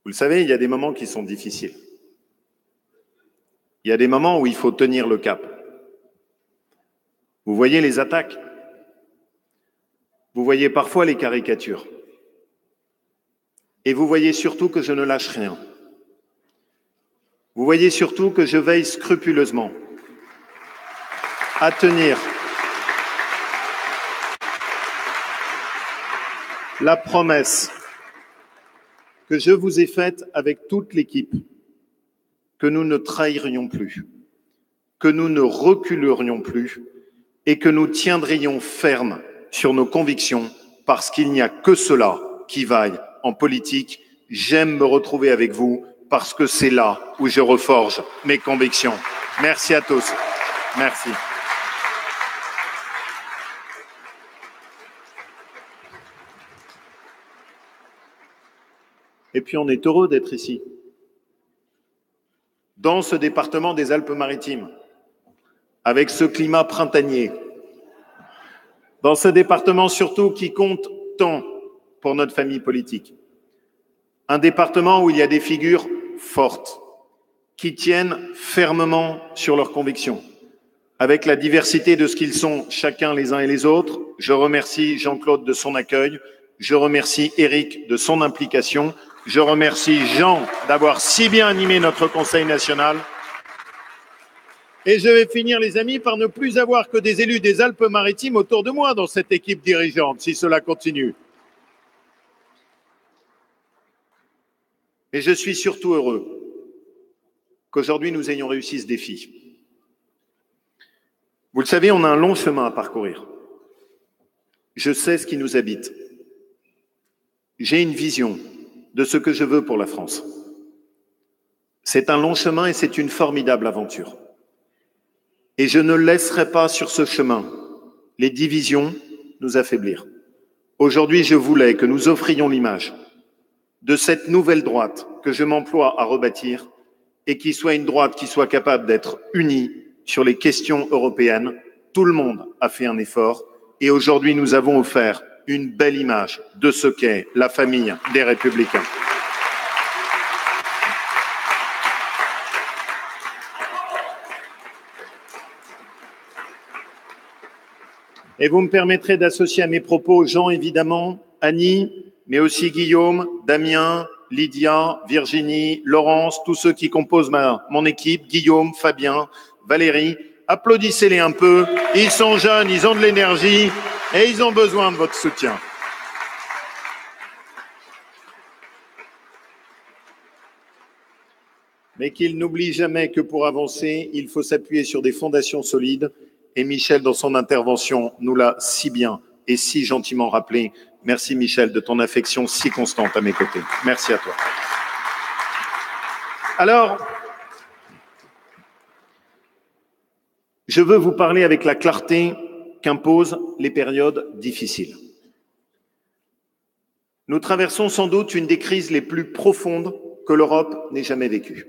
Vous le savez, il y a des moments qui sont difficiles. Il y a des moments où il faut tenir le cap. Vous voyez les attaques. Vous voyez parfois les caricatures. Et vous voyez surtout que je ne lâche rien. Vous voyez surtout que je veille scrupuleusement à tenir la promesse que je vous ai faite avec toute l'équipe, que nous ne trahirions plus, que nous ne reculerions plus et que nous tiendrions ferme sur nos convictions parce qu'il n'y a que cela qui vaille en politique. J'aime me retrouver avec vous parce que c'est là où je reforge mes convictions. Merci à tous. Merci. Et puis on est heureux d'être ici, dans ce département des Alpes-Maritimes, avec ce climat printanier, dans ce département surtout qui compte tant pour notre famille politique. Un département où il y a des figures fortes, qui tiennent fermement sur leurs convictions, avec la diversité de ce qu'ils sont chacun les uns et les autres. Je remercie Jean-Claude de son accueil, je remercie Éric de son implication, je remercie Jean d'avoir si bien animé notre Conseil national. Et je vais finir, les amis, par ne plus avoir que des élus des Alpes-Maritimes autour de moi dans cette équipe dirigeante, si cela continue. Et je suis surtout heureux qu'aujourd'hui nous ayons réussi ce défi. Vous le savez, on a un long chemin à parcourir. Je sais ce qui nous habite. J'ai une vision de ce que je veux pour la France. C'est un long chemin et c'est une formidable aventure. Et je ne laisserai pas sur ce chemin les divisions nous affaiblir. Aujourd'hui, je voulais que nous offrions l'image de cette nouvelle droite que je m'emploie à rebâtir et qui soit une droite qui soit capable d'être unie sur les questions européennes. Tout le monde a fait un effort et aujourd'hui, nous avons offert une belle image de ce qu'est la famille des Républicains. Et vous me permettrez d'associer à mes propos Jean, évidemment, Annie, mais aussi Guillaume, Damien, Lydia, Virginie, Laurence, tous ceux qui composent mon équipe, Guillaume, Fabien, Valérie. Applaudissez-les un peu. Ils sont jeunes, ils ont de l'énergie et ils ont besoin de votre soutien. Mais qu'ils n'oublient jamais que pour avancer, il faut s'appuyer sur des fondations solides. Et Michel, dans son intervention, nous l'a si bien et si gentiment rappelé. Merci Michel de ton affection si constante à mes côtés. Merci à toi. Alors, je veux vous parler avec la clarté qu'imposent les périodes difficiles. Nous traversons sans doute une des crises les plus profondes que l'Europe n'ait jamais vécues.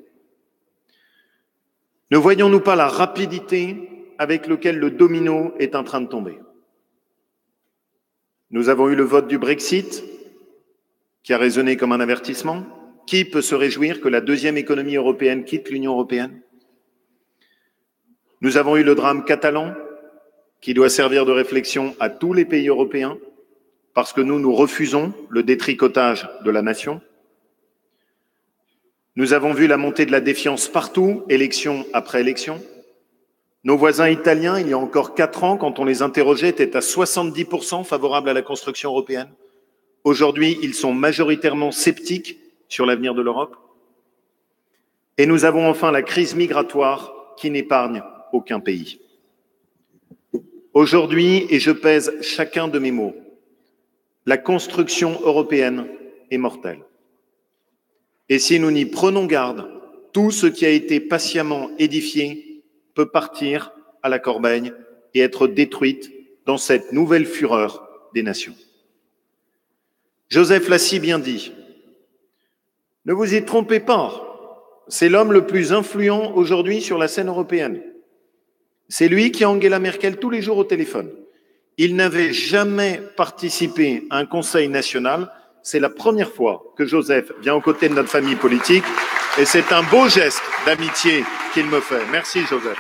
Ne voyons-nous pas la rapidité avec laquelle le domino est en train de tomber? Nous avons eu le vote du Brexit, qui a résonné comme un avertissement. Qui peut se réjouir que la deuxième économie européenne quitte l'Union européenne? Nous avons eu le drame catalan, qui doit servir de réflexion à tous les pays européens, parce que nous refusons le détricotage de la nation. Nous avons vu la montée de la défiance partout, élection après élection. Nos voisins italiens, il y a encore 4 ans, quand on les interrogeait, étaient à 70% favorables à la construction européenne. Aujourd'hui, ils sont majoritairement sceptiques sur l'avenir de l'Europe. Et nous avons enfin la crise migratoire qui n'épargne aucun pays. Aujourd'hui, et je pèse chacun de mes mots, la construction européenne est mortelle. Et si nous n'y prenons garde, tout ce qui a été patiemment édifié peut partir à la corbeille et être détruite dans cette nouvelle fureur des nations. Joseph l'a si bien dit. Ne vous y trompez pas, c'est l'homme le plus influent aujourd'hui sur la scène européenne. C'est lui qui a Angela Merkel tous les jours au téléphone. Il n'avait jamais participé à un conseil national C'est la première fois que Joseph vient aux côtés de notre famille politique et c'est un beau geste d'amitié qu'il me fait. Merci Joseph.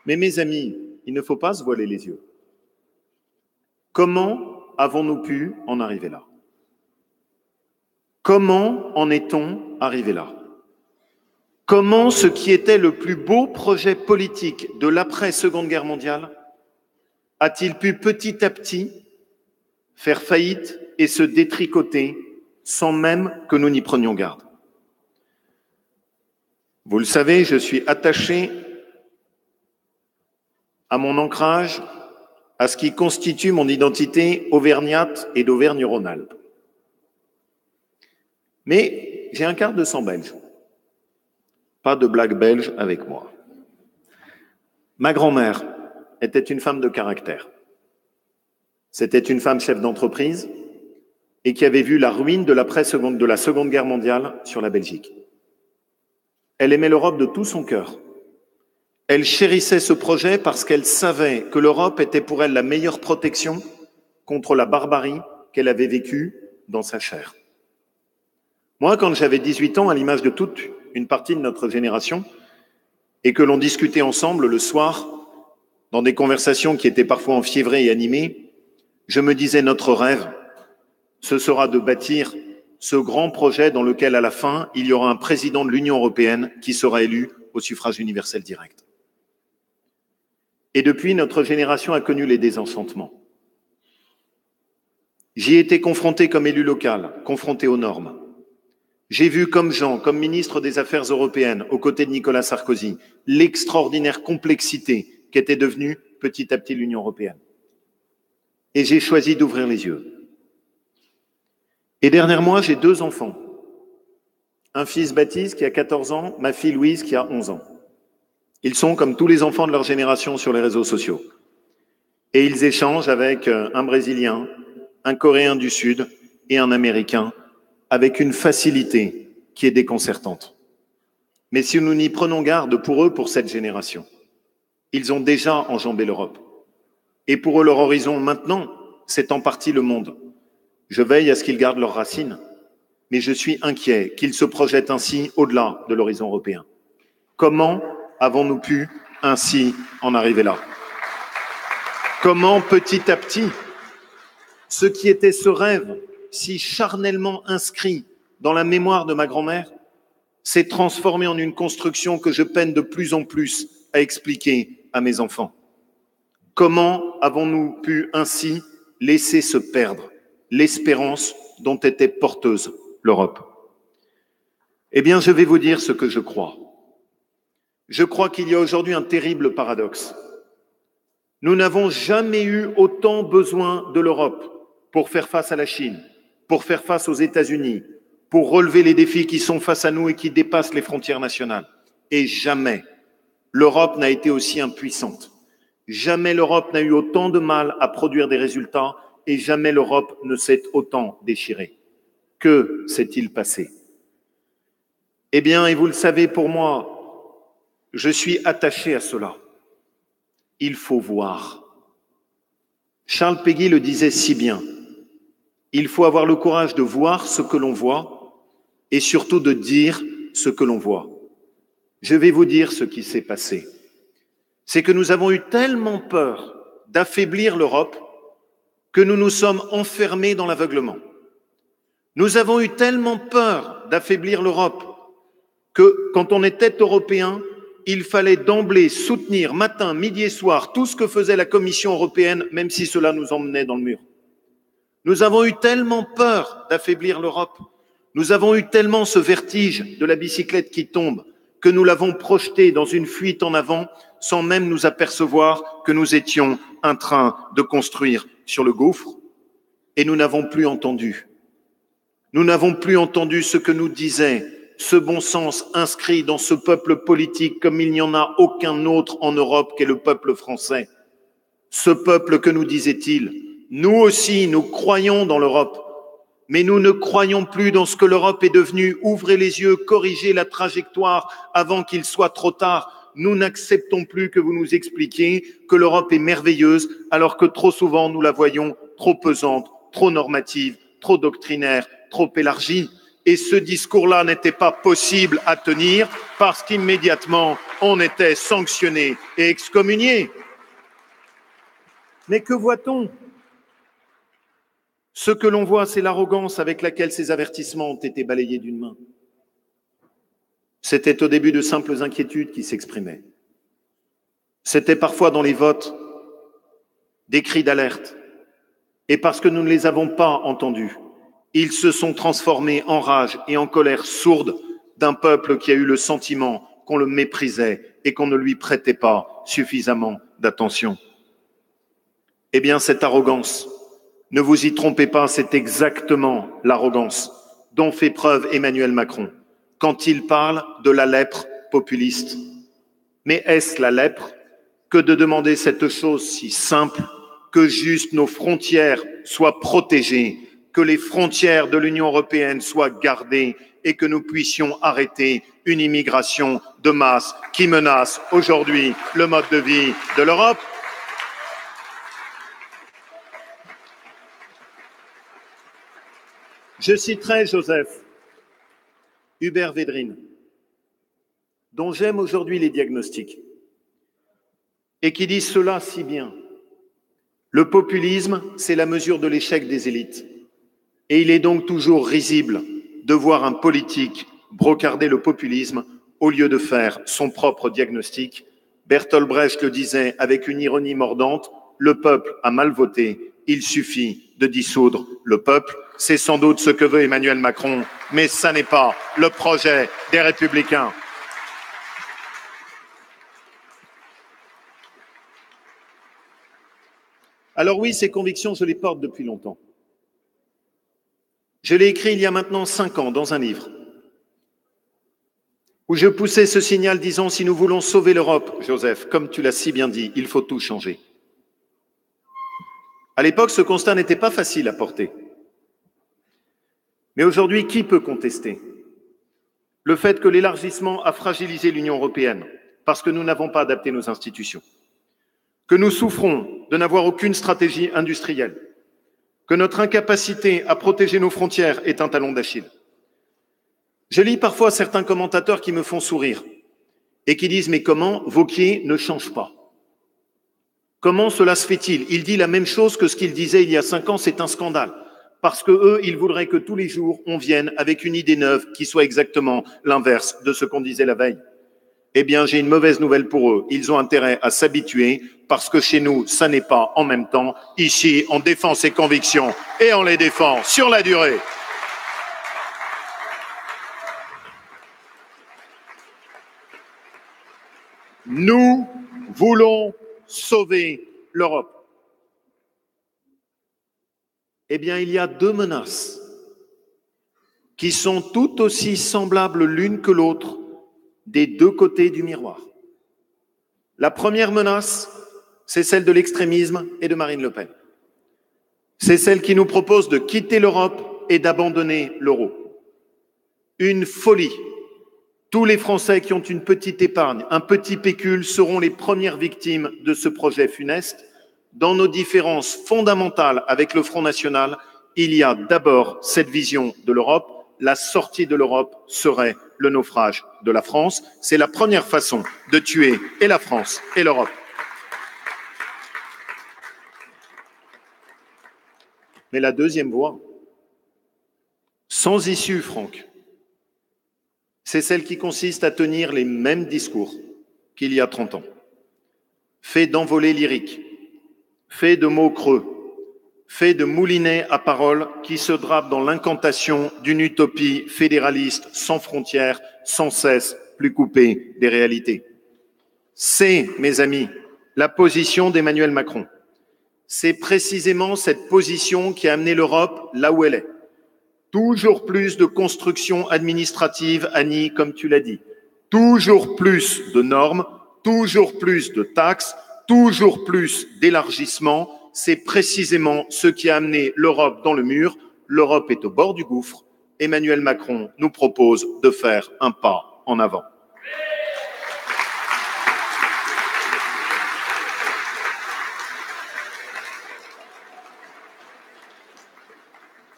Mais mes amis, il ne faut pas se voiler les yeux. Comment avons-nous pu en arriver là? Comment en est-on arrivé là? Comment ce qui était le plus beau projet politique de l'après-Seconde Guerre mondiale a-t-il pu petit à petit faire faillite et se détricoter sans même que nous n'y prenions garde? Vous le savez, je suis attaché à mon ancrage, à ce qui constitue mon identité auvergnate et d'Auvergne-Rhône-Alpes. Mais j'ai un quart de sang belge. Pas de blague belge avec moi. Ma grand-mère était une femme de caractère. C'était une femme chef d'entreprise et qui avait vu la ruine de la Seconde Guerre mondiale sur la Belgique. Elle aimait l'Europe de tout son cœur. Elle chérissait ce projet parce qu'elle savait que l'Europe était pour elle la meilleure protection contre la barbarie qu'elle avait vécue dans sa chair. Moi, quand j'avais 18 ans, à l'image de toute une partie de notre génération, et que l'on discutait ensemble le soir, dans des conversations qui étaient parfois enfiévrées et animées, je me disais notre rêve, ce sera de bâtir ce grand projet dans lequel, à la fin, il y aura un président de l'Union européenne qui sera élu au suffrage universel direct. Et depuis, notre génération a connu les désenchantements. J'y ai été confronté comme élu local, confronté aux normes. J'ai vu comme Jean, comme ministre des Affaires européennes, aux côtés de Nicolas Sarkozy, l'extraordinaire complexité qu'était devenue petit à petit l'Union européenne. Et j'ai choisi d'ouvrir les yeux. Et derrière moi, j'ai 2 enfants. Un fils Baptiste qui a 14 ans, ma fille Louise qui a 11 ans. Ils sont comme tous les enfants de leur génération sur les réseaux sociaux. Et ils échangent avec un Brésilien, un Coréen du Sud et un Américain avec une facilité qui est déconcertante. Mais si nous n'y prenons garde pour eux, pour cette génération, ils ont déjà enjambé l'Europe. Et pour eux, leur horizon maintenant, c'est en partie le monde. Je veille à ce qu'ils gardent leurs racines, mais je suis inquiet qu'ils se projettent ainsi au-delà de l'horizon européen. Comment avons-nous pu ainsi en arriver là? Comment, petit à petit, ce qui était ce rêve si charnellement inscrit dans la mémoire de ma grand-mère s'est transformé en une construction que je peine de plus en plus à expliquer à mes enfants? Comment avons-nous pu ainsi laisser se perdre l'espérance dont était porteuse l'Europe? Eh bien, je vais vous dire ce que je crois. Je crois qu'il y a aujourd'hui un terrible paradoxe. Nous n'avons jamais eu autant besoin de l'Europe pour faire face à la Chine, pour faire face aux États-Unis, pour relever les défis qui sont face à nous et qui dépassent les frontières nationales. Et jamais l'Europe n'a été aussi impuissante. Jamais l'Europe n'a eu autant de mal à produire des résultats et jamais l'Europe ne s'est autant déchirée. Que s'est-il passé? Eh bien, et vous le savez, pour moi, je suis attaché à cela. Il faut voir. Charles Péguy le disait si bien. Il faut avoir le courage de voir ce que l'on voit et surtout de dire ce que l'on voit. Je vais vous dire ce qui s'est passé. C'est que nous avons eu tellement peur d'affaiblir l'Europe que nous nous sommes enfermés dans l'aveuglement. Nous avons eu tellement peur d'affaiblir l'Europe que quand on était européen, il fallait d'emblée soutenir matin, midi et soir tout ce que faisait la Commission européenne, même si cela nous emmenait dans le mur. Nous avons eu tellement peur d'affaiblir l'Europe, nous avons eu tellement ce vertige de la bicyclette qui tombe, que nous l'avons projeté dans une fuite en avant sans même nous apercevoir que nous étions en train de construire sur le gouffre. Et nous n'avons plus entendu. Nous n'avons plus entendu ce que nous disait ce bon sens inscrit dans ce peuple politique comme il n'y en a aucun autre en Europe qu'est le peuple français. Ce peuple que nous disait-il, nous aussi, nous croyons dans l'Europe, mais nous ne croyons plus dans ce que l'Europe est devenue. Ouvrez les yeux, corrigez la trajectoire avant qu'il soit trop tard. Nous n'acceptons plus que vous nous expliquiez que l'Europe est merveilleuse, alors que trop souvent nous la voyons trop pesante, trop normative, trop doctrinaire, trop élargie. Et ce discours-là n'était pas possible à tenir parce qu'immédiatement, on était sanctionné et excommunié. Mais que voit-on? Ce que l'on voit, c'est l'arrogance avec laquelle ces avertissements ont été balayés d'une main. C'était au début de simples inquiétudes qui s'exprimaient. C'était parfois dans les votes des cris d'alerte. Et parce que nous ne les avons pas entendus, ils se sont transformés en rage et en colère sourde d'un peuple qui a eu le sentiment qu'on le méprisait et qu'on ne lui prêtait pas suffisamment d'attention. Eh bien, cette arrogance, ne vous y trompez pas, c'est exactement l'arrogance dont fait preuve Emmanuel Macron quand il parle de la lèpre populiste. Mais est-ce la lèpre que de demander cette chose si simple que juste nos frontières soient protégées, que les frontières de l'Union européenne soient gardées et que nous puissions arrêter une immigration de masse qui menace aujourd'hui le mode de vie de l'Europe? Je citerai Joseph Hubert Védrine, dont j'aime aujourd'hui les diagnostics, et qui dit cela si bien. Le populisme, c'est la mesure de l'échec des élites. Et il est donc toujours risible de voir un politique brocarder le populisme au lieu de faire son propre diagnostic. Bertolt Brecht le disait avec une ironie mordante, le peuple a mal voté, il suffit de dissoudre le peuple. C'est sans doute ce que veut Emmanuel Macron, mais ça n'est pas le projet des Républicains. Alors oui, ces convictions, je les porte depuis longtemps. Je l'ai écrit il y a maintenant 5 ans dans un livre où je poussais ce signal disant si nous voulons sauver l'Europe, Joseph, comme tu l'as si bien dit, il faut tout changer. À l'époque, ce constat n'était pas facile à porter. Mais aujourd'hui, qui peut contester le fait que l'élargissement a fragilisé l'Union européenne parce que nous n'avons pas adapté nos institutions, que nous souffrons de n'avoir aucune stratégie industrielle, que notre incapacité à protéger nos frontières est un talon d'Achille. Je lis parfois certains commentateurs qui me font sourire et qui disent « Mais comment Wauquiez ne change pas? Comment cela se fait-il? Il dit la même chose que ce qu'il disait il y a 5 ans, c'est un scandale. » Parce que eux, ils voudraient que tous les jours, on vienne avec une idée neuve qui soit exactement l'inverse de ce qu'on disait la veille. Eh bien, j'ai une mauvaise nouvelle pour eux. Ils ont intérêt à s'habituer parce que chez nous, ça n'est pas en même temps. Ici, on défend ses convictions et on les défend sur la durée. Nous voulons sauver l'Europe. Eh bien, il y a 2 menaces qui sont tout aussi semblables l'une que l'autre des 2 côtés du miroir. La première menace, c'est celle de l'extrémisme et de Marine Le Pen. C'est celle qui nous propose de quitter l'Europe et d'abandonner l'euro. Une folie. Tous les Français qui ont une petite épargne, un petit pécule, seront les premières victimes de ce projet funeste. Dans nos différences fondamentales avec le Front National, il y a d'abord cette vision de l'Europe. La sortie de l'Europe serait le naufrage de la France. C'est la première façon de tuer et la France et l'Europe. Mais la deuxième voie, sans issue, Franck, c'est celle qui consiste à tenir les mêmes discours qu'il y a 30 ans. Fait d'envolées lyriques, fait de mots creux, fait de moulinets à parole qui se drapent dans l'incantation d'une utopie fédéraliste sans frontières, sans cesse plus coupée des réalités. C'est, mes amis, la position d'Emmanuel Macron. C'est précisément cette position qui a amené l'Europe là où elle est. Toujours plus de construction administrative, Annie, comme tu l'as dit. Toujours plus de normes, toujours plus de taxes, toujours plus d'élargissement. C'est précisément ce qui a amené l'Europe dans le mur. L'Europe est au bord du gouffre. Emmanuel Macron nous propose de faire un pas en avant.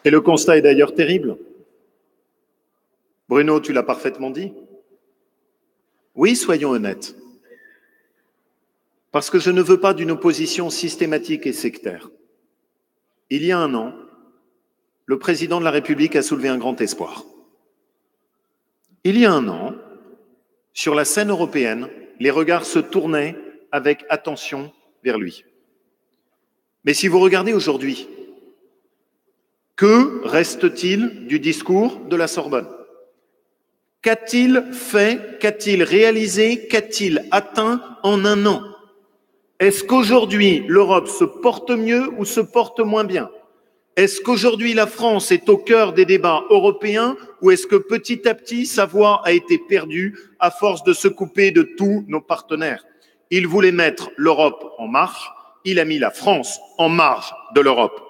Et le constat est d'ailleurs terrible. Bruno, tu l'as parfaitement dit. Oui, soyons honnêtes. Parce que je ne veux pas d'une opposition systématique et sectaire. Il y a un an, le président de la République a soulevé un grand espoir. Il y a un an, sur la scène européenne, les regards se tournaient avec attention vers lui. Mais si vous regardez aujourd'hui, que reste-t-il du discours de la Sorbonne? Qu'a-t-il fait, qu'a-t-il réalisé, qu'a-t-il atteint en un an? Est-ce qu'aujourd'hui l'Europe se porte mieux ou se porte moins bien? Est-ce qu'aujourd'hui la France est au cœur des débats européens ou est-ce que petit à petit sa voix a été perdue à force de se couper de tous nos partenaires? Il voulait mettre l'Europe en marche, il a mis la France en marge de l'Europe.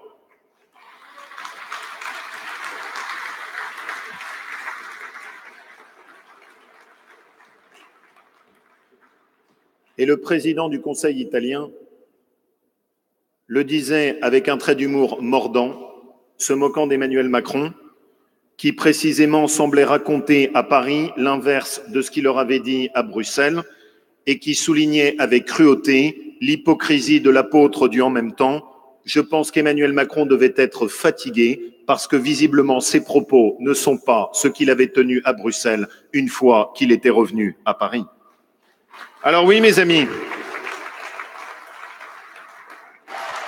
Et le président du Conseil italien le disait avec un trait d'humour mordant, se moquant d'Emmanuel Macron, qui précisément semblait raconter à Paris l'inverse de ce qu'il leur avait dit à Bruxelles et qui soulignait avec cruauté l'hypocrisie de l'apôtre du « en même temps ». Je pense qu'Emmanuel Macron devait être fatigué parce que visiblement ses propos ne sont pas ce qu'il avait tenu à Bruxelles une fois qu'il était revenu à Paris. Alors oui, mes amis,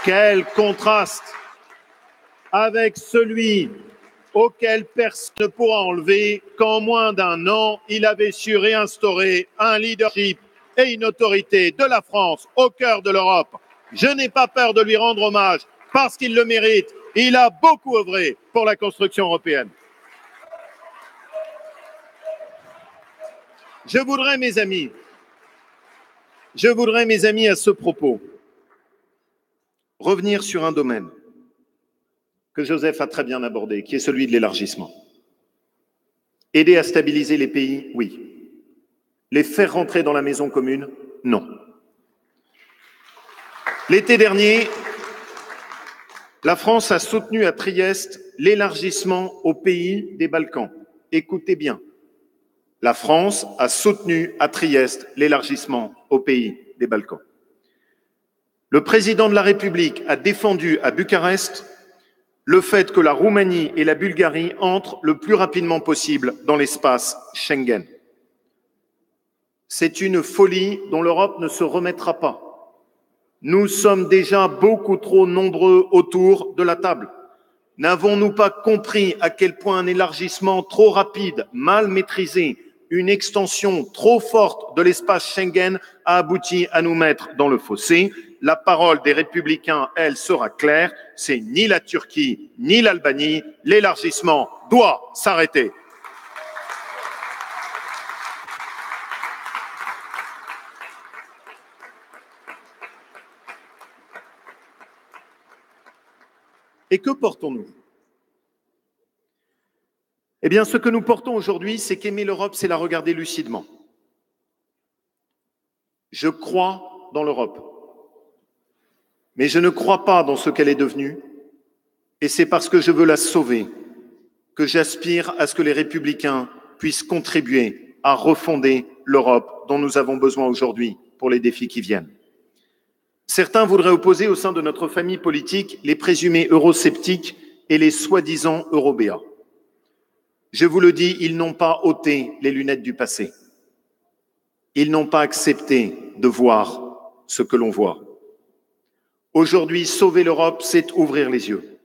quel contraste avec celui auquel personne ne pourra enlever qu'en moins d'un an, il avait su réinstaurer un leadership et une autorité de la France au cœur de l'Europe. Je n'ai pas peur de lui rendre hommage parce qu'il le mérite. Il a beaucoup œuvré pour la construction européenne. Je voudrais, mes amis, à ce propos, revenir sur un domaine que Joseph a très bien abordé, qui est celui de l'élargissement. Aider à stabiliser les pays, oui. Les faire rentrer dans la maison commune, non. L'été dernier, la France a soutenu à Trieste l'élargissement aux pays des Balkans. Écoutez bien. La France a soutenu à Trieste l'élargissement aux pays des Balkans. Le président de la République a défendu à Bucarest le fait que la Roumanie et la Bulgarie entrent le plus rapidement possible dans l'espace Schengen. C'est une folie dont l'Europe ne se remettra pas. Nous sommes déjà beaucoup trop nombreux autour de la table. N'avons-nous pas compris à quel point un élargissement trop rapide, mal maîtrisé, une extension trop forte de l'espace Schengen a abouti à nous mettre dans le fossé? La parole des Républicains, elle, sera claire. C'est ni la Turquie, ni l'Albanie. L'élargissement doit s'arrêter. Et que portons-nous? Eh bien, ce que nous portons aujourd'hui, c'est qu'aimer l'Europe, c'est la regarder lucidement. Je crois dans l'Europe, mais je ne crois pas dans ce qu'elle est devenue, et c'est parce que je veux la sauver que j'aspire à ce que les Républicains puissent contribuer à refonder l'Europe dont nous avons besoin aujourd'hui pour les défis qui viennent. Certains voudraient opposer au sein de notre famille politique les présumés eurosceptiques et les soi-disant eurobéats. Je vous le dis, ils n'ont pas ôté les lunettes du passé. Ils n'ont pas accepté de voir ce que l'on voit. Aujourd'hui, sauver l'Europe, c'est ouvrir les yeux.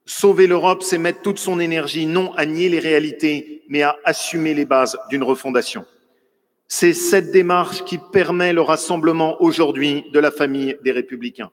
Sauver l'Europe, c'est mettre toute son énergie non à nier les réalités, mais à assumer les bases d'une refondation. C'est cette démarche qui permet le rassemblement aujourd'hui de la famille des Républicains.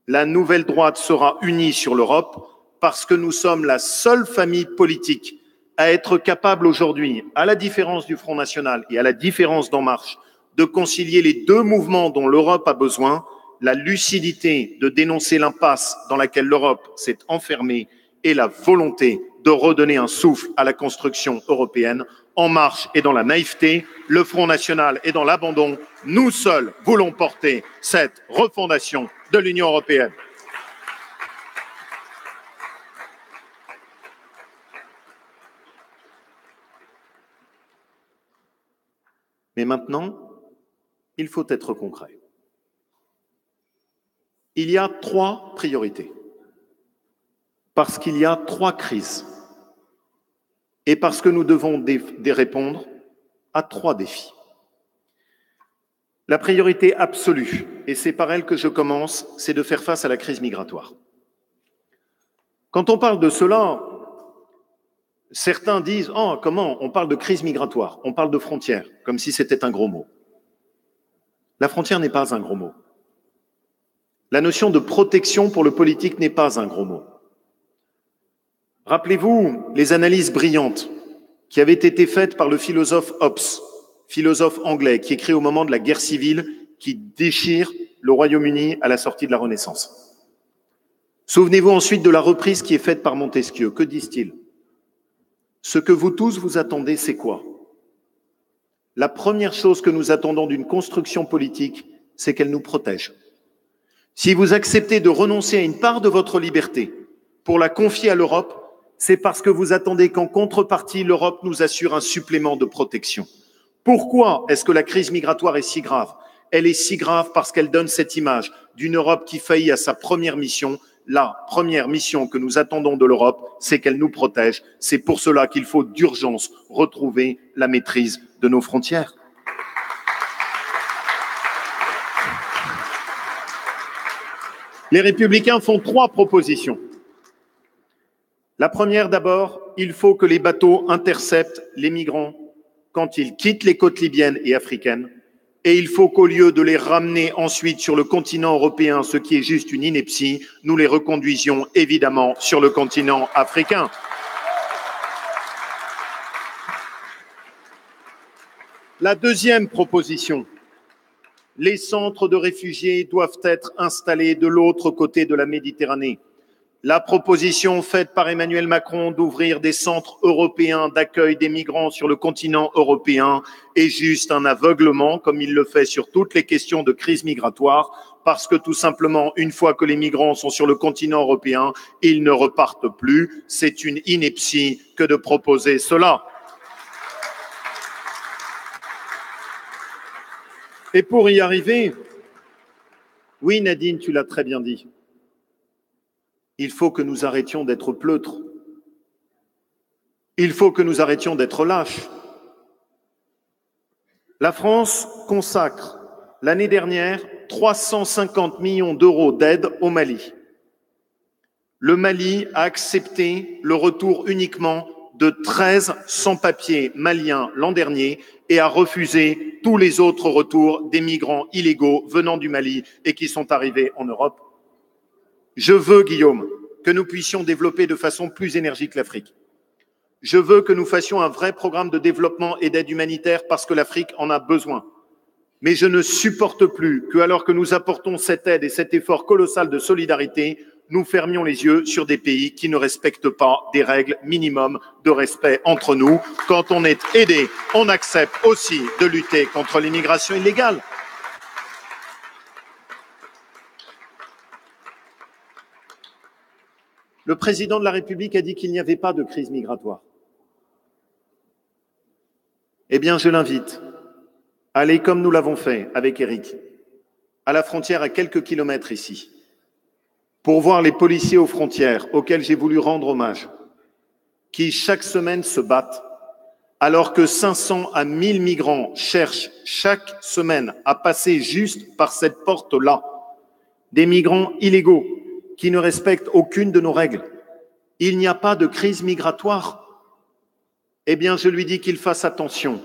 La nouvelle droite sera unie sur l'Europe parce que nous sommes la seule famille politique à être capable aujourd'hui, à la différence du Front National et à la différence d'En Marche, de concilier les deux mouvements dont l'Europe a besoin, la lucidité de dénoncer l'impasse dans laquelle l'Europe s'est enfermée et la volonté de redonner un souffle à la construction européenne. En Marche est dans la naïveté, le Front National est dans l'abandon. Nous seuls voulons porter cette refondation de l'Union européenne. Mais maintenant, il faut être concret. Il y a 3 priorités. Parce qu'il y a 3 crises. Et parce que nous devons répondre à 3 défis. La priorité absolue, et c'est par elle que je commence, c'est de faire face à la crise migratoire. Quand on parle de cela, certains disent « Oh, comment on parle de crise migratoire, on parle de frontières, comme si c'était un gros mot. » La frontière n'est pas un gros mot. La notion de protection pour le politique n'est pas un gros mot. Rappelez-vous les analyses brillantes qui avaient été faites par le philosophe Hobbes, philosophe anglais, qui écrit au moment de la guerre civile qui déchire le Royaume-Uni à la sortie de la Renaissance. Souvenez-vous ensuite de la reprise qui est faite par Montesquieu. Que disent-ils? Ce que vous tous vous attendez, c'est quoi? La première chose que nous attendons d'une construction politique, c'est qu'elle nous protège. Si vous acceptez de renoncer à une part de votre liberté pour la confier à l'Europe, c'est parce que vous attendez qu'en contrepartie, l'Europe nous assure un supplément de protection. Pourquoi est-ce que la crise migratoire est si grave? Elle est si grave parce qu'elle donne cette image d'une Europe qui faillit à sa première mission. La première mission que nous attendons de l'Europe, c'est qu'elle nous protège. C'est pour cela qu'il faut d'urgence retrouver la maîtrise de nos frontières. Les Républicains font 3 propositions. La première, d'abord, il faut que les bateaux interceptent les migrants quand ils quittent les côtes libyennes et africaines, et il faut qu'au lieu de les ramener ensuite sur le continent européen, ce qui est juste une ineptie, nous les reconduisions évidemment sur le continent africain. La deuxième proposition, les centres de réfugiés doivent être installés de l'autre côté de la Méditerranée. La proposition faite par Emmanuel Macron d'ouvrir des centres européens d'accueil des migrants sur le continent européen est juste un aveuglement, comme il le fait sur toutes les questions de crise migratoire, parce que tout simplement, une fois que les migrants sont sur le continent européen, ils ne repartent plus. C'est une ineptie que de proposer cela. Et pour y arriver, oui Nadine, tu l'as très bien dit, il faut que nous arrêtions d'être pleutres. Il faut que nous arrêtions d'être lâches. La France consacre l'année dernière 350 millions d'euros d'aide au Mali. Le Mali a accepté le retour uniquement de 13 sans-papiers maliens l'an dernier et a refusé tous les autres retours des migrants illégaux venant du Mali et qui sont arrivés en Europe. Je veux, Guillaume, que nous puissions développer de façon plus énergique l'Afrique. Je veux que nous fassions un vrai programme de développement et d'aide humanitaire parce que l'Afrique en a besoin. Mais je ne supporte plus que, alors que nous apportons cette aide et cet effort colossal de solidarité, nous fermions les yeux sur des pays qui ne respectent pas des règles minimum de respect entre nous. Quand on est aidé, on accepte aussi de lutter contre l'immigration illégale. Le président de la République a dit qu'il n'y avait pas de crise migratoire. Eh bien, je l'invite à aller, comme nous l'avons fait avec Éric, à la frontière à quelques kilomètres ici, pour voir les policiers aux frontières auxquels j'ai voulu rendre hommage, qui chaque semaine se battent, alors que 500 à 1000 migrants cherchent chaque semaine à passer juste par cette porte-là. Des migrants illégaux qui ne respectent aucune de nos règles. Il n'y a pas de crise migratoire. Eh bien, je lui dis qu'il fasse attention,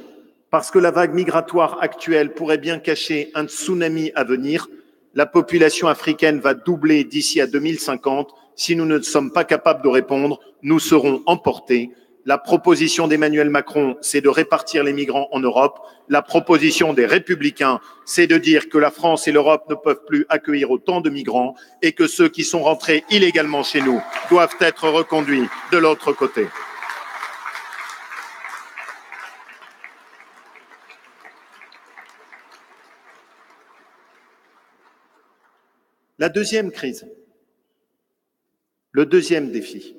parce que la vague migratoire actuelle pourrait bien cacher un tsunami à venir. La population africaine va doubler d'ici à 2050. Si nous ne sommes pas capables de répondre, nous serons emportés. La proposition d'Emmanuel Macron, c'est de répartir les migrants en Europe. La proposition des Républicains, c'est de dire que la France et l'Europe ne peuvent plus accueillir autant de migrants et que ceux qui sont rentrés illégalement chez nous doivent être reconduits de l'autre côté. La deuxième crise, le deuxième défi,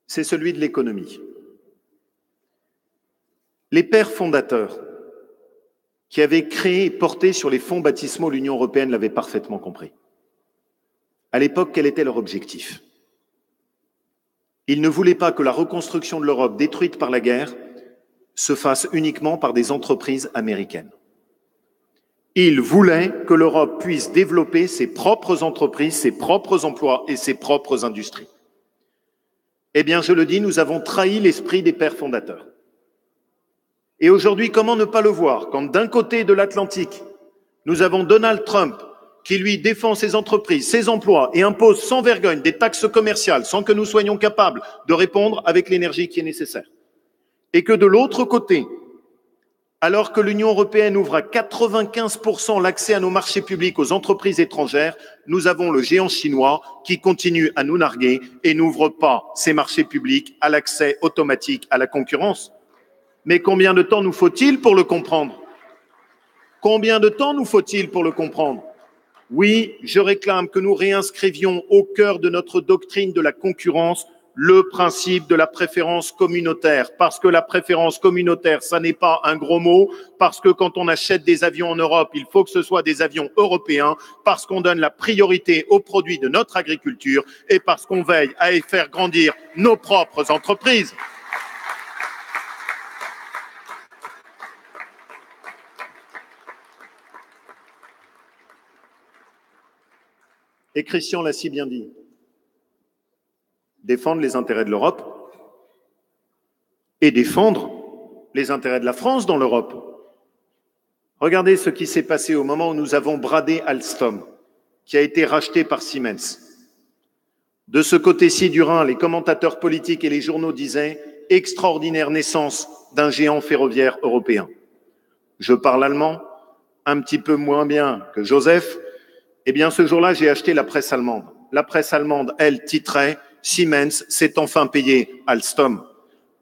c'est celui de l'économie. Les pères fondateurs qui avait créé et porté sur les fonds baptismaux l'Union européenne l'avait parfaitement compris. À l'époque, quel était leur objectif? Ils ne voulaient pas que la reconstruction de l'Europe détruite par la guerre se fasse uniquement par des entreprises américaines. Ils voulaient que l'Europe puisse développer ses propres entreprises, ses propres emplois et ses propres industries. Eh bien, je le dis, nous avons trahi l'esprit des pères fondateurs. Et aujourd'hui, comment ne pas le voir quand d'un côté de l'Atlantique, nous avons Donald Trump qui lui défend ses entreprises, ses emplois et impose sans vergogne des taxes commerciales sans que nous soyons capables de répondre avec l'énergie qui est nécessaire. Et que de l'autre côté, alors que l'Union européenne ouvre à 95% l'accès à nos marchés publics aux entreprises étrangères, nous avons le géant chinois qui continue à nous narguer et n'ouvre pas ses marchés publics à l'accès automatique à la concurrence. Mais combien de temps nous faut-il pour le comprendre? Combien de temps nous faut-il pour le comprendre? Oui, je réclame que nous réinscrivions au cœur de notre doctrine de la concurrence le principe de la préférence communautaire, parce que la préférence communautaire, ça n'est pas un gros mot, parce que quand on achète des avions en Europe, il faut que ce soit des avions européens, parce qu'on donne la priorité aux produits de notre agriculture et parce qu'on veille à faire grandir nos propres entreprises. Et Christian l'a si bien dit. Défendre les intérêts de l'Europe et défendre les intérêts de la France dans l'Europe. Regardez ce qui s'est passé au moment où nous avons bradé Alstom, qui a été racheté par Siemens. De ce côté-ci du Rhin, les commentateurs politiques et les journaux disaient « extraordinaire naissance d'un géant ferroviaire européen ». Je parle allemand, un petit peu moins bien que Joseph. Eh bien, ce jour-là, j'ai acheté la presse allemande. La presse allemande, elle, titrait « Siemens s'est enfin payé Alstom ».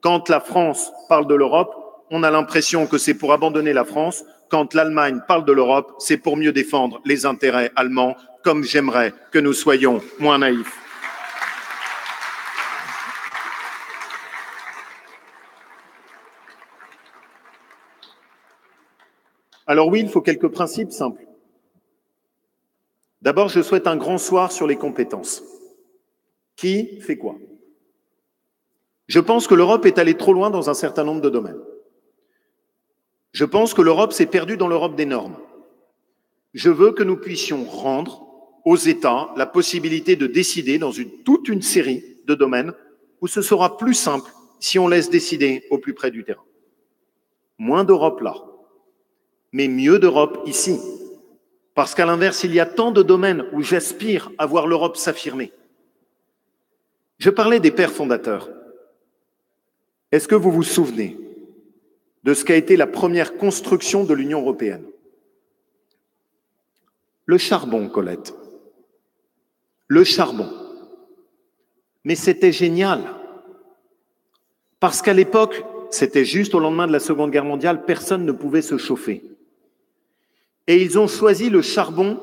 Quand la France parle de l'Europe, on a l'impression que c'est pour abandonner la France. Quand l'Allemagne parle de l'Europe, c'est pour mieux défendre les intérêts allemands, comme j'aimerais que nous soyons moins naïfs. Alors oui, il faut quelques principes simples. D'abord, je souhaite un grand soir sur les compétences. Qui fait quoi? Je pense que l'Europe est allée trop loin dans un certain nombre de domaines. Je pense que l'Europe s'est perdue dans l'Europe des normes. Je veux que nous puissions rendre aux États la possibilité de décider dans toute une série de domaines où ce sera plus simple si on laisse décider au plus près du terrain. Moins d'Europe là, mais mieux d'Europe ici. Parce qu'à l'inverse, il y a tant de domaines où j'aspire à voir l'Europe s'affirmer. Je parlais des pères fondateurs. Est-ce que vous vous souvenez de ce qu'a été la première construction de l'Union européenne? Le charbon, Colette. Le charbon. Mais c'était génial. Parce qu'à l'époque, c'était juste au lendemain de la Seconde Guerre mondiale, personne ne pouvait se chauffer. Et ils ont choisi le charbon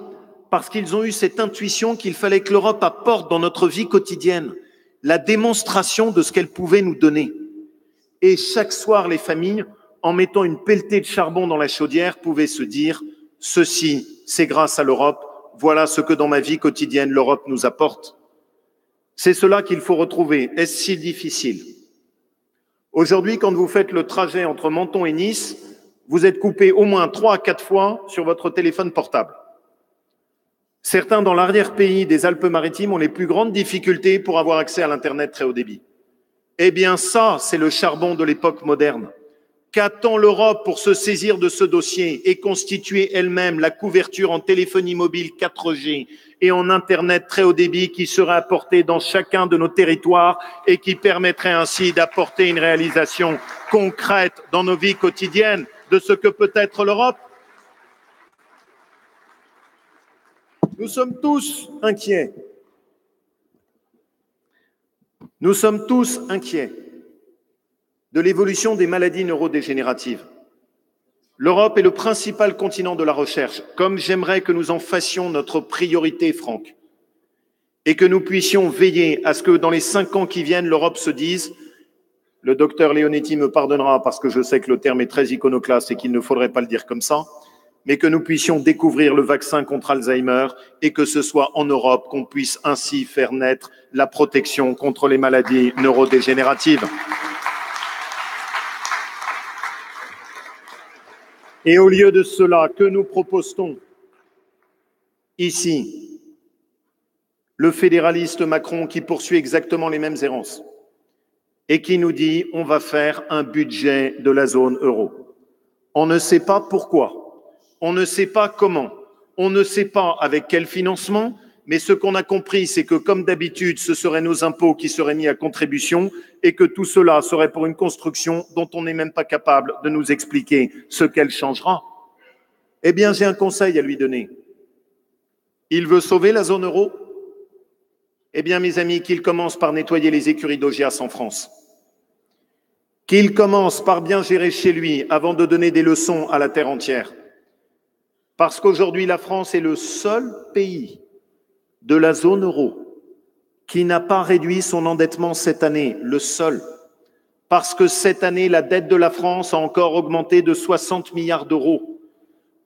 parce qu'ils ont eu cette intuition qu'il fallait que l'Europe apporte dans notre vie quotidienne la démonstration de ce qu'elle pouvait nous donner. Et chaque soir, les familles, en mettant une pelletée de charbon dans la chaudière, pouvaient se dire « Ceci, c'est grâce à l'Europe, voilà ce que dans ma vie quotidienne l'Europe nous apporte ». C'est cela qu'il faut retrouver. Est-ce si difficile? Aujourd'hui, quand vous faites le trajet entre Menton et Nice, vous êtes coupé au moins 3 à 4 fois sur votre téléphone portable. Certains dans l'arrière-pays des Alpes-Maritimes ont les plus grandes difficultés pour avoir accès à l'Internet très haut débit. Eh bien ça, c'est le charbon de l'époque moderne. Qu'attend l'Europe pour se saisir de ce dossier et constituer elle-même la couverture en téléphonie mobile 4G et en Internet très haut débit qui serait apporté dans chacun de nos territoires et qui permettrait ainsi d'apporter une réalisation concrète dans nos vies quotidiennes de ce que peut être l'Europe? Nous sommes tous inquiets. Nous sommes tous inquiets de l'évolution des maladies neurodégénératives. L'Europe est le principal continent de la recherche, comme j'aimerais que nous en fassions notre priorité, Franck, et que nous puissions veiller à ce que dans les 5 ans qui viennent, l'Europe se dise Le docteur Leonetti me pardonnera parce que je sais que le terme est très iconoclaste et qu'il ne faudrait pas le dire comme ça, mais que nous puissions découvrir le vaccin contre Alzheimer et que ce soit en Europe qu'on puisse ainsi faire naître la protection contre les maladies neurodégénératives. Et au lieu de cela, que nous propose-t-on ici? Le fédéraliste Macron qui poursuit exactement les mêmes errances et qui nous dit on va faire un budget de la zone euro. On ne sait pas pourquoi, on ne sait pas comment, on ne sait pas avec quel financement, mais ce qu'on a compris, c'est que comme d'habitude, ce seraient nos impôts qui seraient mis à contribution et que tout cela serait pour une construction dont on n'est même pas capable de nous expliquer ce qu'elle changera. Eh bien, j'ai un conseil à lui donner. Il veut sauver la zone euro? Eh bien, mes amis, qu'il commence par nettoyer les écuries d'Augias en France. Qu'il commence par bien gérer chez lui avant de donner des leçons à la terre entière. Parce qu'aujourd'hui, la France est le seul pays de la zone euro qui n'a pas réduit son endettement cette année, le seul. Parce que cette année, la dette de la France a encore augmenté de 60 milliards d'euros.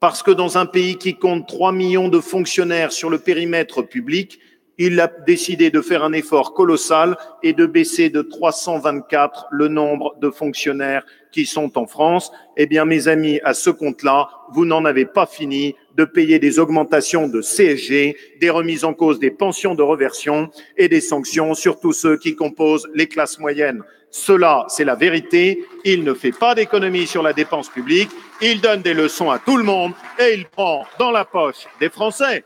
Parce que dans un pays qui compte 3 millions de fonctionnaires sur le périmètre public, il a décidé de faire un effort colossal et de baisser de 324 le nombre de fonctionnaires qui sont en France. Eh bien, mes amis, à ce compte-là, vous n'en avez pas fini de payer des augmentations de CSG, des remises en cause des pensions de réversion et des sanctions sur tous ceux qui composent les classes moyennes. Cela, c'est la vérité. Il ne fait pas d'économie sur la dépense publique. Il donne des leçons à tout le monde et il prend dans la poche des Français.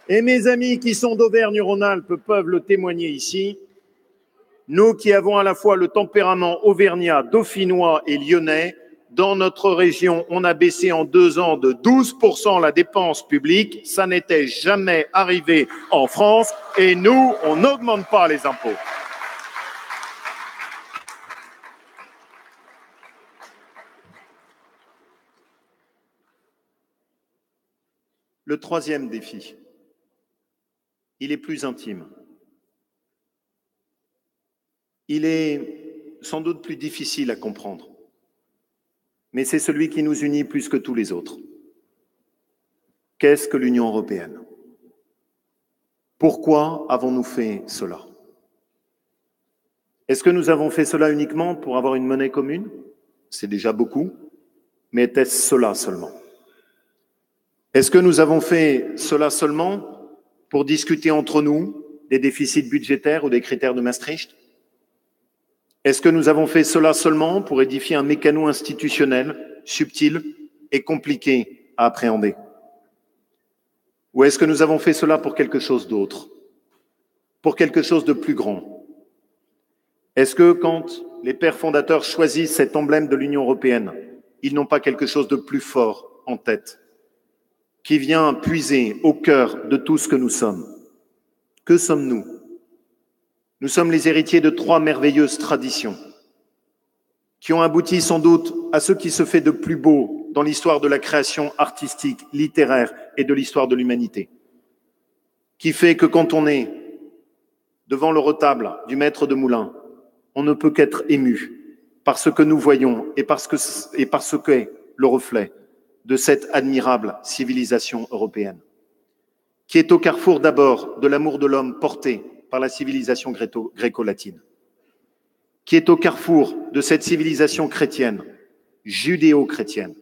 Et mes amis qui sont d'Auvergne-Rhône-Alpes peuvent le témoigner ici. Nous qui avons à la fois le tempérament auvergnat, dauphinois et lyonnais, dans notre région, on a baissé en 2 ans de 12% la dépense publique. Ça n'était jamais arrivé en France et nous, on n'augmente pas les impôts. Le troisième défi, il est plus intime. Il est sans doute plus difficile à comprendre, mais c'est celui qui nous unit plus que tous les autres. Qu'est-ce que l'Union européenne? Pourquoi avons-nous fait cela? Est-ce que nous avons fait cela uniquement pour avoir une monnaie commune? C'est déjà beaucoup, mais était-ce cela seulement? Est-ce que nous avons fait cela seulement pour discuter entre nous des déficits budgétaires ou des critères de Maastricht? Est-ce que nous avons fait cela seulement pour édifier un mécano institutionnel subtil et compliqué à appréhender? Ou est-ce que nous avons fait cela pour quelque chose d'autre, pour quelque chose de plus grand? Est-ce que quand les pères fondateurs choisissent cet emblème de l'Union européenne, ils n'ont pas quelque chose de plus fort en tête, qui vient puiser au cœur de tout ce que nous sommes? Que sommes-nous? Nous sommes les héritiers de 3 merveilleuses traditions qui ont abouti sans doute à ce qui se fait de plus beau dans l'histoire de la création artistique, littéraire et de l'histoire de l'humanité, qui fait que quand on est devant le retable du maître de moulin, on ne peut qu'être ému par ce que nous voyons et par ce qu'est le reflet de cette admirable civilisation européenne, qui est au carrefour d'abord de l'amour de l'homme porté par la civilisation gréco-latine, qui est au carrefour de cette civilisation chrétienne, judéo-chrétienne,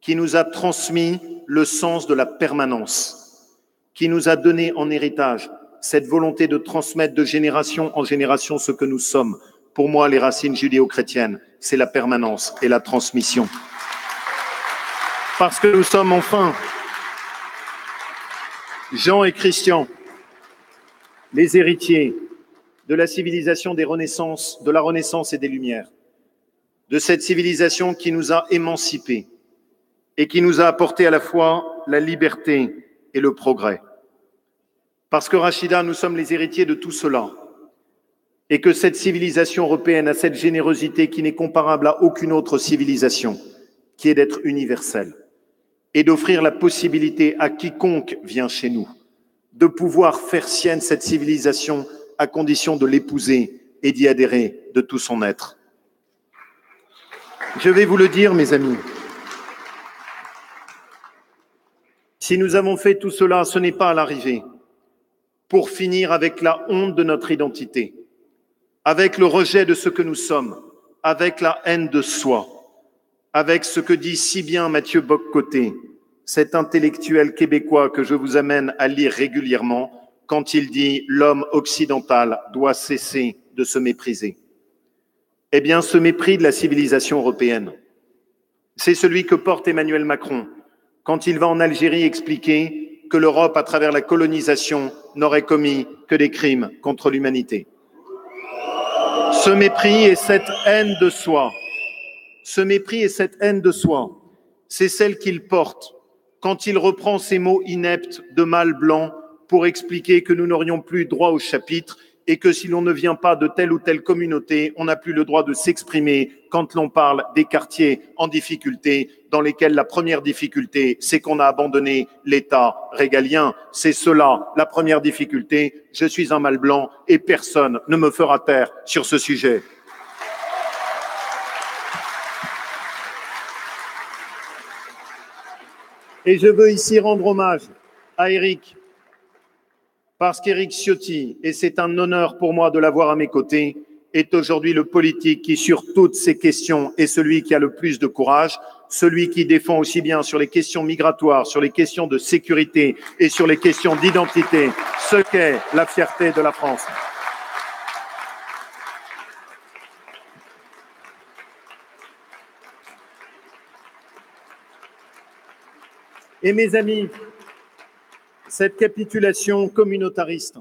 qui nous a transmis le sens de la permanence, qui nous a donné en héritage cette volonté de transmettre de génération en génération ce que nous sommes. Pour moi, les racines judéo-chrétiennes, c'est la permanence et la transmission. Parce que nous sommes enfin, Jean et Christian, les héritiers de la civilisation de la Renaissance et des Lumières, de cette civilisation qui nous a émancipés et qui nous a apporté à la fois la liberté et le progrès. Parce que Rachida, nous sommes les héritiers de tout cela et que cette civilisation européenne a cette générosité qui n'est comparable à aucune autre civilisation, qui est d'être universelle et d'offrir la possibilité à quiconque vient chez nous de pouvoir faire sienne cette civilisation à condition de l'épouser et d'y adhérer de tout son être. Je vais vous le dire, mes amis. Si nous avons fait tout cela, ce n'est pas à l'arrivée, pour finir avec la honte de notre identité, avec le rejet de ce que nous sommes, avec la haine de soi, avec ce que dit si bien Mathieu Bock-Côté, cet intellectuel québécois que je vous amène à lire régulièrement quand il dit « l'homme occidental doit cesser de se mépriser ». Eh bien, ce mépris de la civilisation européenne, c'est celui que porte Emmanuel Macron quand il va en Algérie expliquer que l'Europe, à travers la colonisation, n'aurait commis que des crimes contre l'humanité. Ce mépris et cette haine de soi, c'est celle qu'il porte quand il reprend ces mots ineptes de mâle blanc pour expliquer que nous n'aurions plus droit au chapitre et que si l'on ne vient pas de telle ou telle communauté, on n'a plus le droit de s'exprimer quand l'on parle des quartiers en difficulté, dans lesquels la première difficulté, c'est qu'on a abandonné l'État régalien. C'est cela, la première difficulté. Je suis un mâle blanc et personne ne me fera taire sur ce sujet. Et je veux ici rendre hommage à Éric, parce qu'Éric Ciotti, et c'est un honneur pour moi de l'avoir à mes côtés, est aujourd'hui le politique qui, sur toutes ces questions, est celui qui a le plus de courage, celui qui défend aussi bien sur les questions migratoires, sur les questions de sécurité et sur les questions d'identité, ce qu'est la fierté de la France. Et mes amis, cette capitulation communautariste,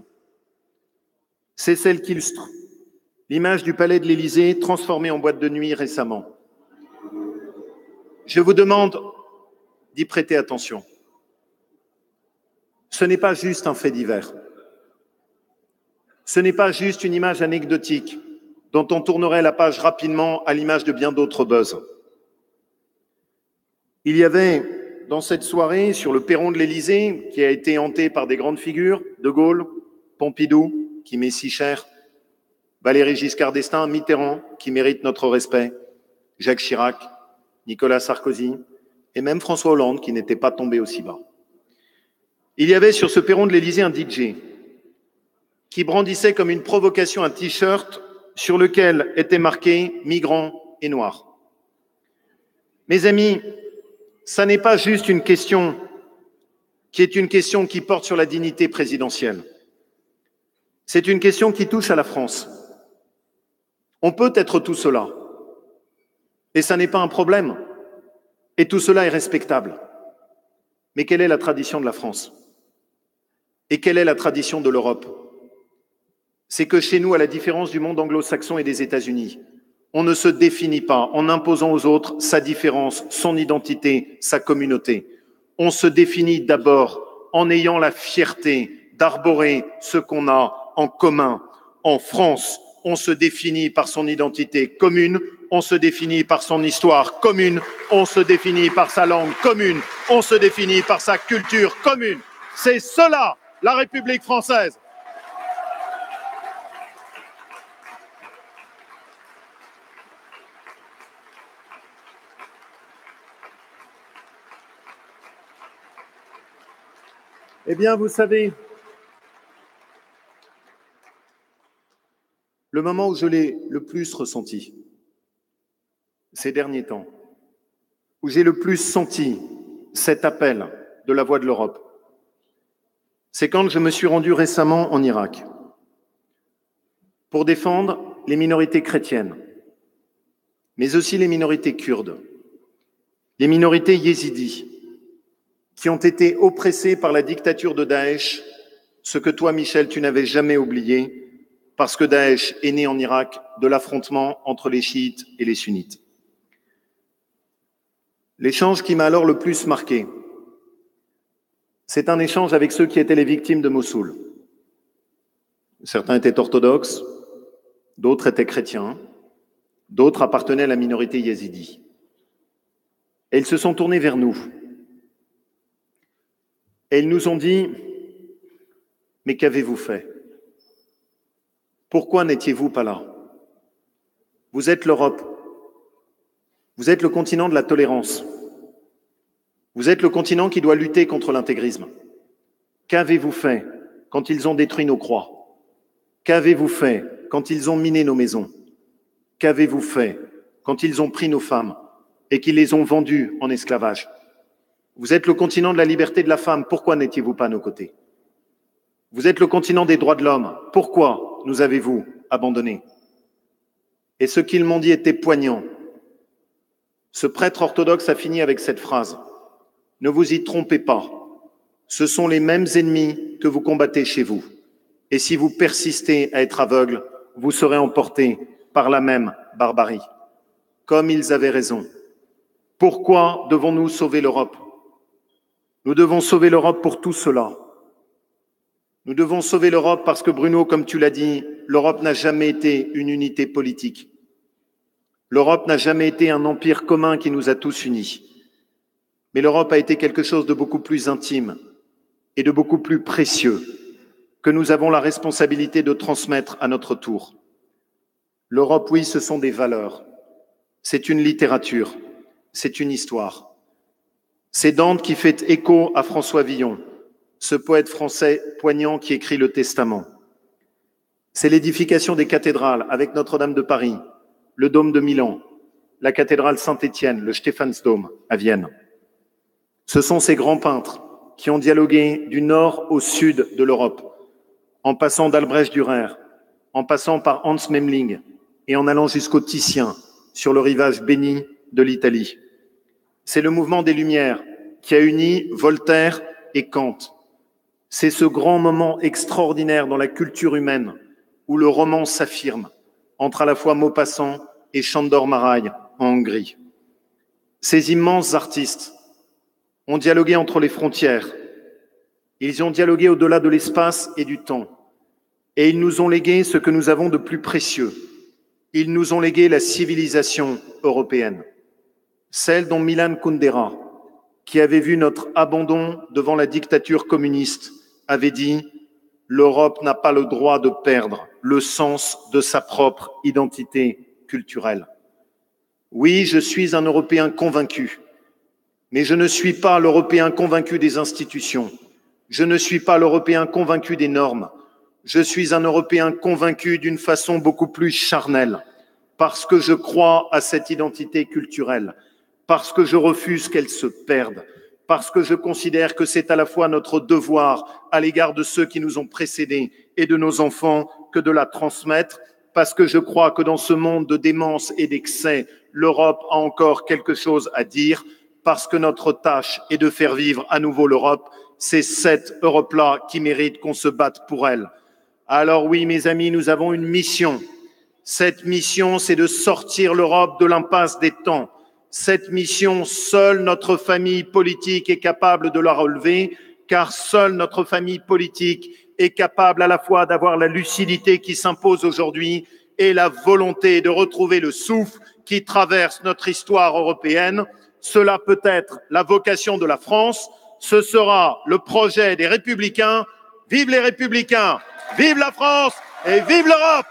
c'est celle qu'illustre l'image du palais de l'Élysée transformée en boîte de nuit récemment. Je vous demande d'y prêter attention. Ce n'est pas juste un fait divers. Ce n'est pas juste une image anecdotique dont on tournerait la page rapidement à l'image de bien d'autres buzz. Il y avait dans cette soirée, sur le perron de l'Élysée, qui a été hanté par des grandes figures, De Gaulle, Pompidou, qui m'est si cher, Valéry Giscard d'Estaing, Mitterrand, qui mérite notre respect, Jacques Chirac, Nicolas Sarkozy, et même François Hollande, qui n'était pas tombé aussi bas. Il y avait sur ce perron de l'Élysée un DJ qui brandissait comme une provocation un t-shirt sur lequel était marqué « migrants et noirs ». Mes amis, ça n'est pas juste une question qui porte sur la dignité présidentielle. C'est une question qui touche à la France. On peut être tout cela, et ça n'est pas un problème, et tout cela est respectable. Mais quelle est la tradition de la France? Et quelle est la tradition de l'Europe? C'est que chez nous, à la différence du monde anglo-saxon et des États-Unis, on ne se définit pas en imposant aux autres sa différence, son identité, sa communauté. On se définit d'abord en ayant la fierté d'arborer ce qu'on a en commun. En France, on se définit par son identité commune, on se définit par son histoire commune, on se définit par sa langue commune, on se définit par sa culture commune. C'est cela, la République française. Eh bien, vous savez, le moment où je l'ai le plus ressenti, ces derniers temps, où j'ai le plus senti cet appel de la voix de l'Europe, c'est quand je me suis rendu récemment en Irak pour défendre les minorités chrétiennes, mais aussi les minorités kurdes, les minorités yézidis, qui ont été oppressés par la dictature de Daesh, ce que toi, Michel, tu n'avais jamais oublié, parce que Daesh est né en Irak de l'affrontement entre les chiites et les sunnites. L'échange qui m'a alors le plus marqué, c'est un échange avec ceux qui étaient les victimes de Mossoul. Certains étaient orthodoxes, d'autres étaient chrétiens, d'autres appartenaient à la minorité yézidi. Et ils se sont tournés vers nous. Et ils nous ont dit, Mais qu'avez-vous fait? Pourquoi n'étiez-vous pas là? Vous êtes l'Europe. Vous êtes le continent de la tolérance. Vous êtes le continent qui doit lutter contre l'intégrisme. Qu'avez-vous fait quand ils ont détruit nos croix? Qu'avez-vous fait quand ils ont miné nos maisons? Qu'avez-vous fait quand ils ont pris nos femmes et qu'ils les ont vendues en esclavage? Vous êtes le continent de la liberté de la femme. Pourquoi n'étiez-vous pas à nos côtés? Vous êtes le continent des droits de l'homme. Pourquoi nous avez-vous abandonnés? Et ce qu'ils m'ont dit était poignant. Ce prêtre orthodoxe a fini avec cette phrase. Ne vous y trompez pas. Ce sont les mêmes ennemis que vous combattez chez vous. Et si vous persistez à être aveugle, vous serez emportés par la même barbarie. Comme ils avaient raison. Pourquoi devons-nous sauver l'Europe? Nous devons sauver l'Europe pour tout cela. Nous devons sauver l'Europe parce que, Bruno, comme tu l'as dit, l'Europe n'a jamais été une unité politique. L'Europe n'a jamais été un empire commun qui nous a tous unis. Mais l'Europe a été quelque chose de beaucoup plus intime et de beaucoup plus précieux que nous avons la responsabilité de transmettre à notre tour. L'Europe, oui, ce sont des valeurs. C'est une littérature. C'est une histoire. C'est Dante qui fait écho à François Villon, ce poète français poignant qui écrit le Testament. C'est l'édification des cathédrales avec Notre-Dame de Paris, le Dôme de Milan, la cathédrale Saint-Étienne, le Stephansdom à Vienne. Ce sont ces grands peintres qui ont dialogué du nord au sud de l'Europe, en passant d'Albrecht Dürer, en passant par Hans Memling et en allant jusqu'au Titien, sur le rivage béni de l'Italie. C'est le mouvement des Lumières qui a uni Voltaire et Kant. C'est ce grand moment extraordinaire dans la culture humaine où le roman s'affirme entre à la fois Maupassant et Sándor Márai en Hongrie. Ces immenses artistes ont dialogué entre les frontières. Ils ont dialogué au-delà de l'espace et du temps. Et ils nous ont légué ce que nous avons de plus précieux. Ils nous ont légué la civilisation européenne. Celle dont Milan Kundera, qui avait vu notre abandon devant la dictature communiste, avait dit « L'Europe n'a pas le droit de perdre le sens de sa propre identité culturelle. » Oui, je suis un Européen convaincu, mais je ne suis pas l'Européen convaincu des institutions. Je ne suis pas l'Européen convaincu des normes. Je suis un Européen convaincu d'une façon beaucoup plus charnelle, parce que je crois à cette identité culturelle, parce que je refuse qu'elle se perde, parce que je considère que c'est à la fois notre devoir à l'égard de ceux qui nous ont précédés et de nos enfants que de la transmettre, parce que je crois que dans ce monde de démence et d'excès, l'Europe a encore quelque chose à dire, parce que notre tâche est de faire vivre à nouveau l'Europe. C'est cette Europe-là qui mérite qu'on se batte pour elle. Alors oui, mes amis, nous avons une mission. Cette mission, c'est de sortir l'Europe de l'impasse des temps. Cette mission, seule notre famille politique est capable de la relever, car seule notre famille politique est capable à la fois d'avoir la lucidité qui s'impose aujourd'hui et la volonté de retrouver le souffle qui traverse notre histoire européenne. Cela peut être la vocation de la France, ce sera le projet des Républicains. Vive les Républicains, vive la France et vive l'Europe!